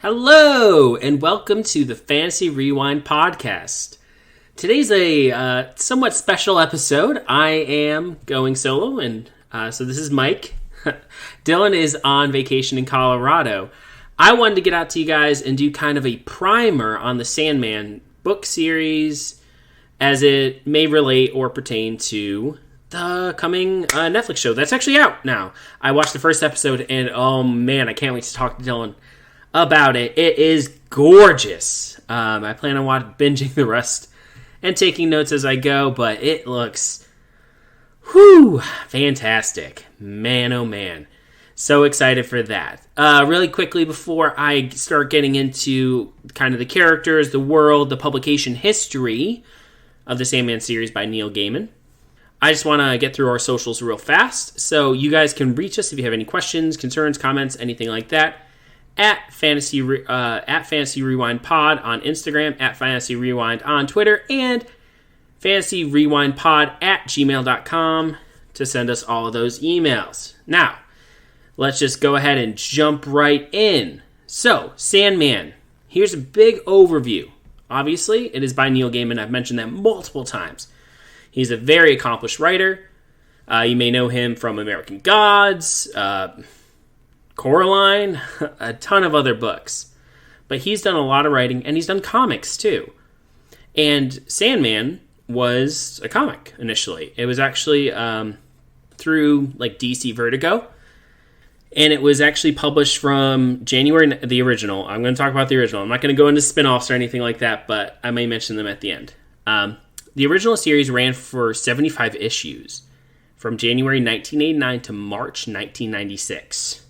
Hello, and welcome to the Fantasy Rewind podcast. Today's a somewhat special episode. I am going solo, and so this is Mike. Dylan is on vacation in Colorado. I wanted to get out to you guys and do kind of a primer on the Sandman book series as it may relate or pertain to the coming Netflix show that's actually out now. I watched the first episode, and oh man, I can't wait to talk to Dylan about it. It is gorgeous. I plan on binging the rest and taking notes as I go, but it looks fantastic. Man, oh man. So excited for that. Really quickly before I start getting into kind of the characters, the world, the publication history of the Sandman series by Neil Gaiman, I just want to get through our socials real fast. So you guys can reach us if you have any questions, concerns, comments, anything like that. At Fantasy Rewind Pod on Instagram, at Fantasy Rewind on Twitter, and Fantasy Rewind Pod at gmail.com to send us all of those emails. Now, let's just go ahead and jump right in. So, Sandman. Here's a big overview. Obviously, it is by Neil Gaiman. I've mentioned that multiple times. He's a very accomplished writer. You may know him from American Gods, Coraline, a ton of other books. But he's done a lot of writing, and he's done comics too. And Sandman was a comic initially. It was actually through like DC Vertigo. And it was actually published from January, the original. I'm going to talk about the original. I'm not going to go into spin-offs or anything like that, but I may mention them at the end. The original series ran for 75 issues from January 1989 to March 1996.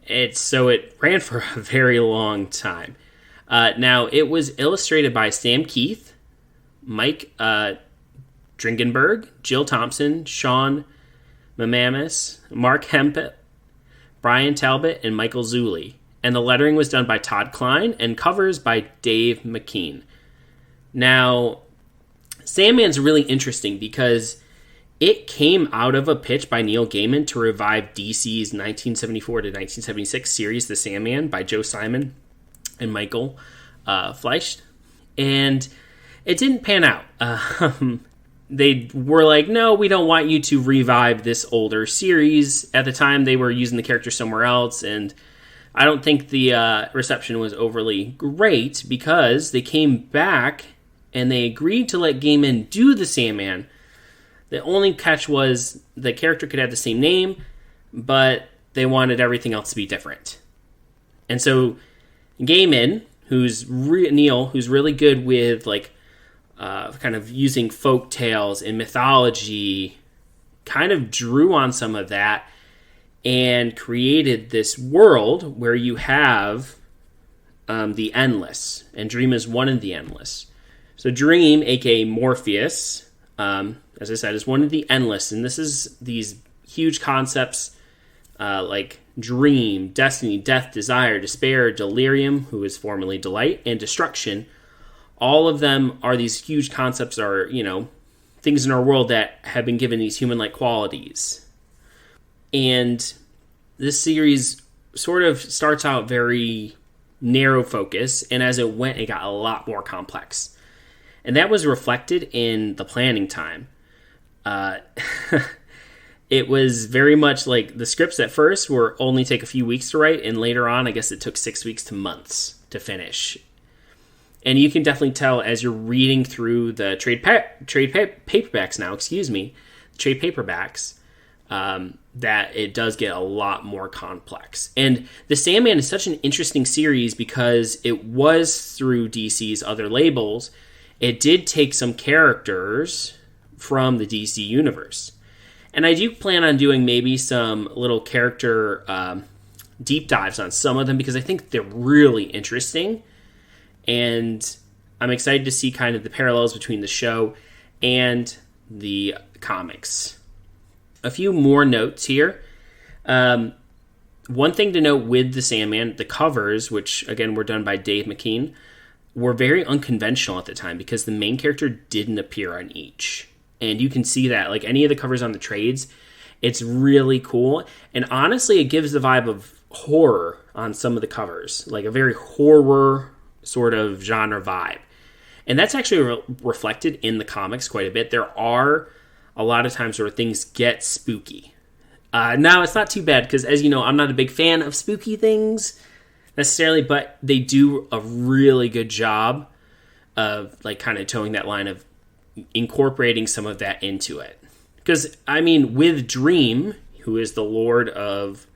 It ran for a very long time. Now, it was illustrated by Sam Keith, Mike Dringenberg, Jill Thompson, Sean Mamamis, Mark Hempel, Brian Talbot, and Michael Zulli. And the lettering was done by Todd Klein and covers by Dave McKean. Now, Sandman's really interesting because it came out of a pitch by Neil Gaiman to revive DC's 1974 to 1976 series, The Sandman, by Joe Simon and Michael Fleisch. And it didn't pan out. They were like, no, we don't want you to revive this older series. At the time, they were using the character somewhere else, and I don't think the reception was overly great because they came back and they agreed to let Gaiman do The Sandman. The only catch was the character could have the same name, but they wanted everything else to be different. And so Gaiman, Neil, who's really good with like kind of using folk tales and mythology, kind of drew on some of that and created this world where you have the Endless, and Dream is one of the Endless. So Dream, aka Morpheus, as I said, is one of the Endless, and this is these huge concepts like dream, destiny, death, desire, despair, delirium, who is formerly delight, and destruction. All of them are these huge concepts, are, things in our world that have been given these human-like qualities. And this series sort of starts out very narrow focus, and as it went, it got a lot more complex. And that was reflected in the planning time. It was very much like the scripts at first were only take a few weeks to write, and later on, I guess it took 6 weeks to months to finish. And you can definitely tell as you're reading through the trade paperbacks now, that it does get a lot more complex. And The Sandman is such an interesting series because it was through DC's other labels. It did take some characters from the DC universe. And I do plan on doing maybe some little character deep dives on some of them because I think they're really interesting. And I'm excited to see kind of the parallels between the show and the comics. A few more notes here. One thing to note with The Sandman, the covers, which again were done by Dave McKean, were very unconventional at the time because the main character didn't appear on each. And you can see that, like any of the covers on the trades, it's really cool. And honestly, it gives the vibe of horror on some of the covers, like a very horror sort of genre vibe. And that's actually reflected in the comics quite a bit. There are a lot of times where things get spooky. Now, it's not too bad because, as you know, I'm not a big fan of spooky things necessarily, but they do a really good job of like kind of towing that line of incorporating some of that into it. Because, I mean, with Dream, who is the lord of,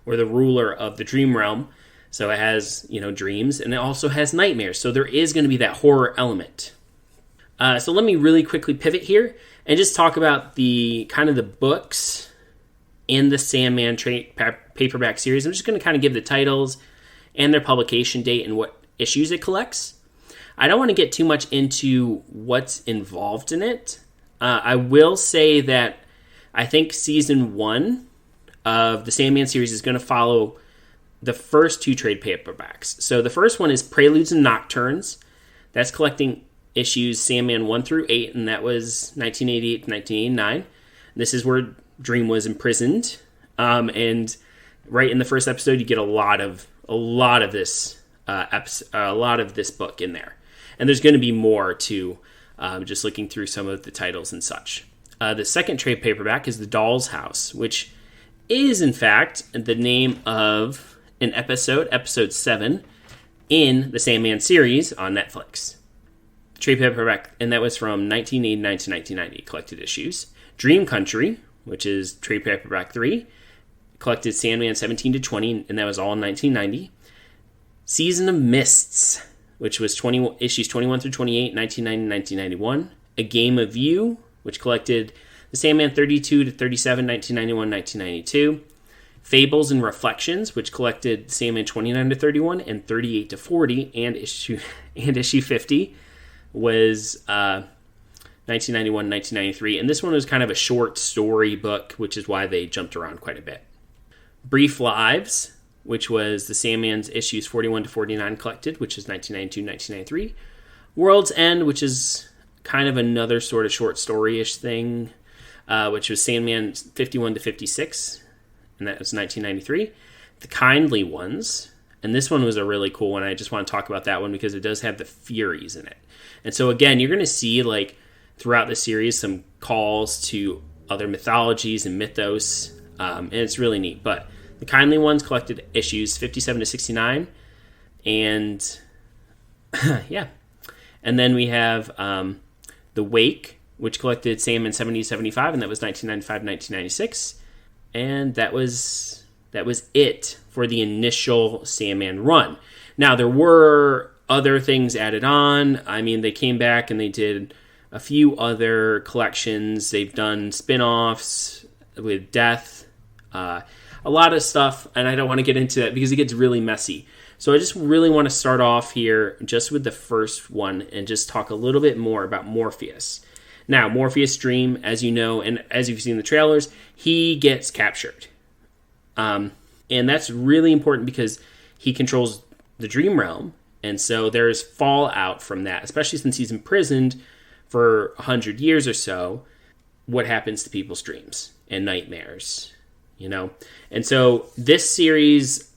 or the ruler of the dream realm, so it has, dreams, and it also has nightmares. So there is going to be that horror element. So let me really quickly pivot here and just talk about the kind of the books in the Sandman paperback series. I'm just going to kind of give the titles and their publication date and what issues it collects. I don't want to get too much into what's involved in it. I will say that I think season 1 of the Sandman series is going to follow the first 2 trade paperbacks. So the first one is Preludes and Nocturnes. That's collecting issues Sandman 1 through 8, and that was 1988 to 1989. This is where Dream was imprisoned, and right in the first episode, you get a lot of this book in there, and there's going to be more too. Just looking through some of the titles and such. The second trade paperback is The Doll's House, which is in fact the name of an episode 7 in the Sandman series on Netflix. Trade paperback, and that was from 1989 to 1990, collected issues. Dream Country, which is trade paperback 3, collected Sandman 17 to 20, and that was all in 1990. Season of Mists, which was issues 21 through 28, 1990 1991. A Game of You, which collected the Sandman 32 to 37, 1991 1992. Fables and Reflections, which collected Sandman 29 to 31 and 38 to 40, and issue 50 was 1991, 1993, and this one was kind of a short story book, which is why they jumped around quite a bit. Brief Lives, which was the Sandman's issues 41 to 49 collected, which is 1992, 1993. World's End, which is kind of another sort of short story-ish thing, which was Sandman 51 to 56, and that was 1993. The Kindly Ones, and this one was a really cool one. I just want to talk about that one because it does have the Furies in it. And so again, you're going to see like throughout the series some calls to other mythologies and mythos, and it's really neat. But the Kindly Ones collected issues 57 to 69, and yeah. And then we have The Wake, which collected Sandman 70 to 75, and that was 1995 to 1996. And that was it for the initial Sandman run. Now, there were other things added on. I mean, they came back and they did a few other collections. They've done spin-offs with Death, a lot of stuff, and I don't want to get into that because it gets really messy. So I just really want to start off here just with the first one and just talk a little bit more about Morpheus. Now, Morpheus' dream, as you know, and as you've seen in the trailers, he gets captured. And that's really important because he controls the dream realm, and so there's fallout from that, especially since he's imprisoned for 100 years or so. What happens to people's dreams and nightmares, And so this series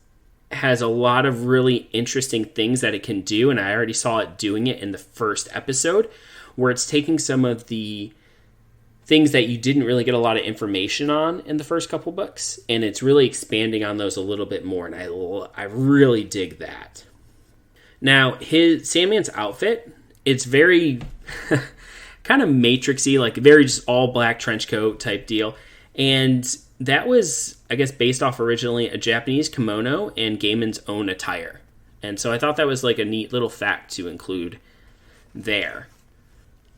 has a lot of really interesting things that it can do, and I already saw it doing it in the first episode, where it's taking some of the things that you didn't really get a lot of information on in the first couple books, and it's really expanding on those a little bit more, and I really dig that. Now, Sandman's outfit, it's very kind of Matrixy, like very just all black trench coat type deal, and that was, I guess, based off originally a Japanese kimono and Gaiman's own attire, and so I thought that was like a neat little fact to include there.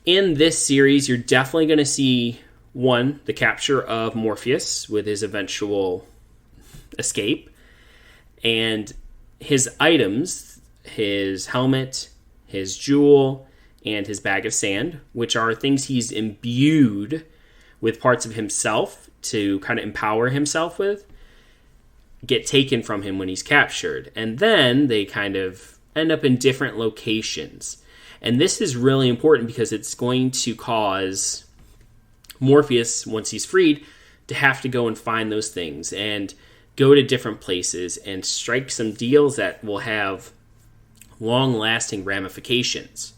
In this series, you're definitely going to see, one, the capture of Morpheus with his eventual escape, and his items, his helmet, his jewel, and his bag of sand, which are things he's imbued with parts of himself to kind of empower himself with, get taken from him when he's captured. And then they kind of end up in different locations. And this is really important because it's going to cause Morpheus, once he's freed, to have to go and find those things and go to different places and strike some deals that will have long-lasting ramifications.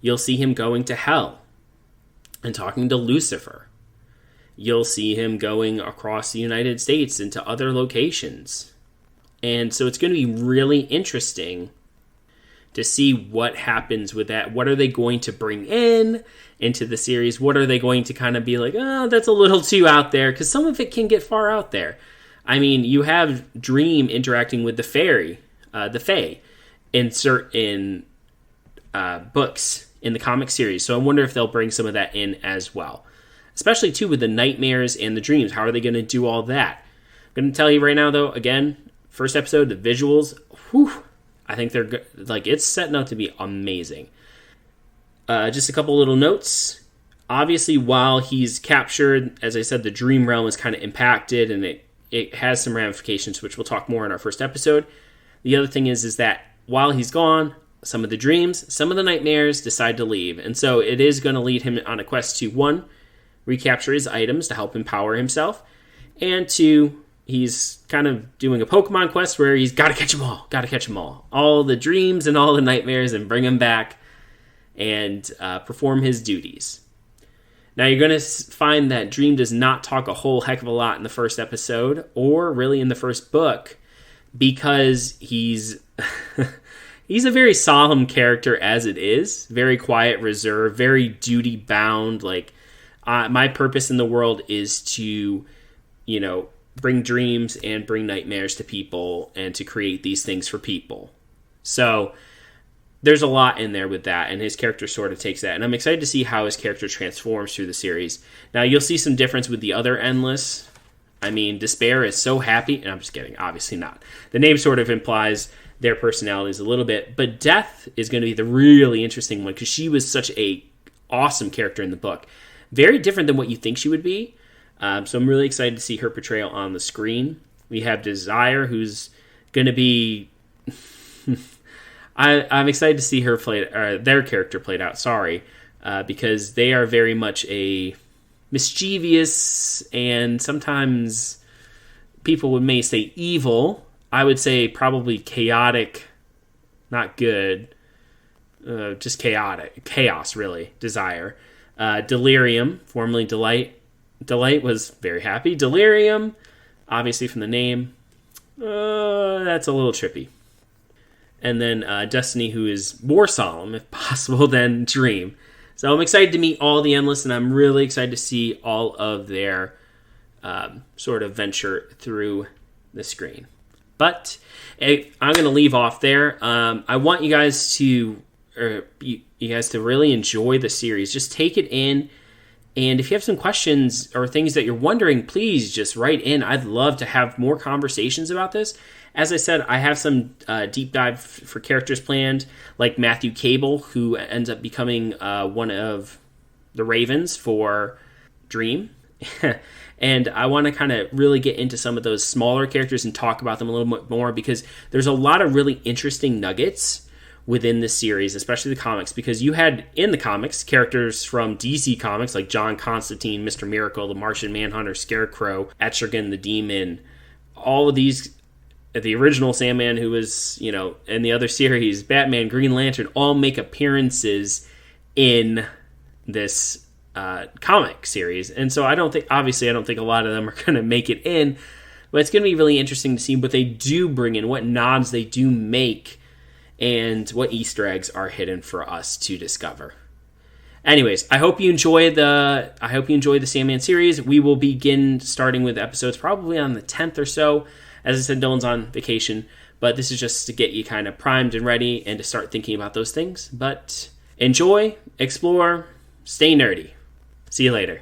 You'll see him going to hell and talking to Lucifer. You'll see him going across the United States into other locations. And so it's going to be really interesting to see what happens with that. What are they going to bring into the series? What are they going to kind of be like, oh, that's a little too out there? Because some of it can get far out there. I mean, you have Dream interacting with the Fae, in certain books in the comic series. So I wonder if they'll bring some of that in as well. Especially, too, with the nightmares and the dreams. How are they going to do all that? I'm going to tell you right now, though, again, first episode, the visuals, I think they're good. Like, it's setting up to be amazing. Just a couple little notes. Obviously, while he's captured, as I said, the dream realm is kind of impacted, and it has some ramifications, which we'll talk more in our first episode. The other thing is that while he's gone, some of the dreams, some of the nightmares decide to leave. And so it is going to lead him on a quest to, 1, recapture his items to help empower himself, and 2, he's kind of doing a Pokemon quest where he's got to catch them all the dreams and all the nightmares, and bring them back and perform his duties. Now you're going to find that Dream does not talk a whole heck of a lot in the first episode, or really in the first book, because he's he's a very solemn character as it is, very quiet, reserved, very duty bound. Like, my purpose in the world is to, bring dreams and bring nightmares to people and to create these things for people. So there's a lot in there with that, and his character sort of takes that. And I'm excited to see how his character transforms through the series. Now, you'll see some difference with the other Endless. I mean, Despair is so happy, and I'm just kidding, obviously not. The name sort of implies their personalities a little bit, but Death is going to be the really interesting one, because she was such a awesome character in the book. Very different than what you think she would be. So I'm really excited to see her portrayal on the screen. We have Desire, who's going to be... I'm excited to see her their character played out, because they are very much a mischievous, and sometimes people may say evil. I would say probably chaotic, not good, just chaotic. Chaos, really. Desire. Delirium, formerly Delight. Delight was very happy. Delirium, obviously from the name, that's a little trippy. And then Destiny, who is more solemn, if possible, than Dream. So I'm excited to meet all the Endless, and I'm really excited to see all of their sort of venture through the screen. But I'm going to leave off there. I want you guys to really enjoy the series. Just take it in. And if you have some questions or things that you're wondering, please just write in. I'd love to have more conversations about this. As I said, I have some deep dive for characters planned, like Matthew Cable, who ends up becoming one of the Ravens for Dream. And I want to kind of really get into some of those smaller characters and talk about them a little bit more, because there's a lot of really interesting nuggets within this series, especially the comics, because you had in the comics characters from DC Comics like John Constantine, Mr. Miracle, the Martian Manhunter, Scarecrow, Etrigan the Demon, all of these, the original Sandman, who was, in the other series, Batman, Green Lantern, all make appearances in this comic series. And so I don't think a lot of them are going to make it in, but it's going to be really interesting to see what they do bring in, what nods they do make, and what Easter eggs are hidden for us to discover. Anyways, I hope you enjoy the Sandman series. We will begin starting with episodes probably on the 10th or so. As I said, Dylan's on vacation, but this is just to get you kind of primed and ready and to start thinking about those things. But enjoy, explore, stay nerdy. See you later.